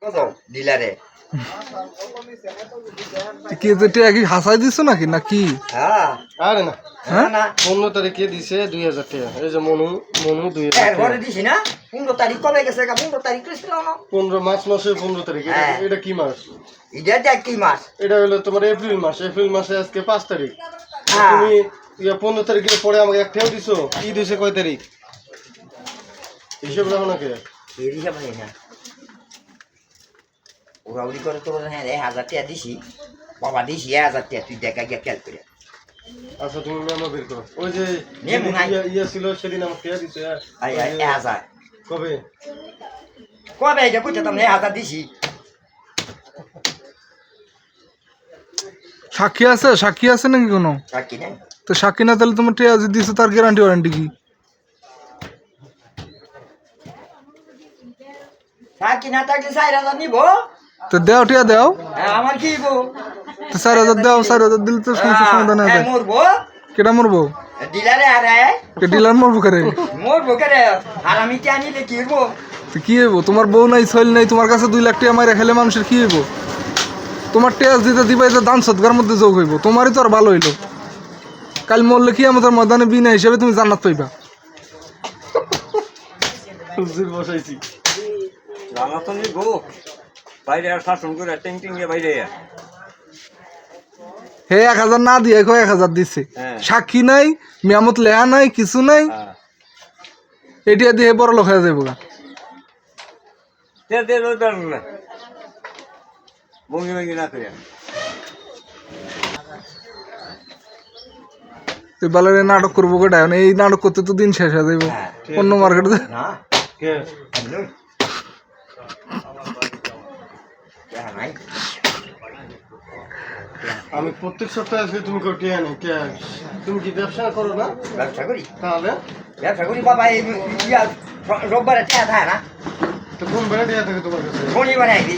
কত ডিলারে কি যেটা কি হাসাই দিছো নাকি নাকি? হ্যাঁ আরে না হ্যাঁ না 15 তারিখে দিছে 2000 টাকা। এই যে মনু 2000 টাকা। ঘরে দিছি না 15 তারিখ কবে গেছে 15 তারিখ কইছিল না 15 মাসের 15 তারিখ। হ্যাঁ। এটা কি মাস? এটা কি মাস? এটা হলো তোমার এপ্রিল মাস। এপ্রিল মাসে আজকে 5 তারিখ। হ্যাঁ। তুমি 15 তারিখের পরে আমাকে একটাও দিছো। কি দিছে কয় তারিখ? হিসাব রাখো না কে? এই হিসাব নেই না উড়াউড়ি করে তো হ্যাঁ 1000 টাকা দিছি বাবা দিছি 1000 টাকা তুই দেখা গিয়া খেয়াল করে আচ্ছা তুমি মেমো বের করো। ওই যে মেমো নাই। ইয়া ছিল সেদিন আমাকে টাকা দিছে। আই 1000 কবে? কবে এটা কইতে তুমি 1000 দিছি সাক্ষী আছে নাকি কোনো? সাক্ষী নাই তো সাক্ষী না তাহলে তোমার টিয়া দিছো তার গ্যারান্টি ওয়ারেন্টি কি? সাক্ষী না থাকলে 4000 নিব তো দেও টিয়া দেও। আমার কি বউ তো 4000 দেও, 4000 দিলে তো সমস্যা সমাধান হয়ে যায়। মরবো কেটা মরবো? ডিলারে আরে কে ডিলার মরবো করে? মরবো করে আর আমি কি আনিলে কি হইব তো কি হইব? তোমার বউ নাই ছইল নাই, তোমার কাছে 2 লাখ টাকা মাইরা খেলে মানুষের কি হইব? তোমার টেস্ট দিতে দিবাই যে দান সদগার মধ্যে যোগ হইব, তোমারই তো আর ভালো হইলো। কাল মরলে কি আমাদের ময়দানে বিনা হিসেবে তুমি জান্নাত পাইবা। হুজুর বসাইছি। রানাতন গো বাইরে আর শাসন করে টিং টিং এ বাইরে হে 1000 না দিয়ে 1000 দিছে, হ্যাঁ। সাক্ষী নাই, মেয়ামত লেহা নাই, কিছু নাই, এটিয়া দিয়ে বড় লোক হয়ে যাবো। দে দে দে না বঙ্গি বঙ্গি না করে তুই বালারে নাটক করবো কেটা? এই নাটক করতে তো দিন শেষ হয়ে যাইব। অন্য মার্কেটে না কে? নই নাই আমি প্রত্যেক সপ্তাহে আসলে তুমি কো টিয়া নেই কে? তুমি কি ব্যবসা করো না? ব্যবসা করি তাহলে বাবা এই ইয়া রোববারে টাকা থাকে না তো কোন বেড়ে দেয়া থাকে তোমার কাছে? শনিবারে আইবি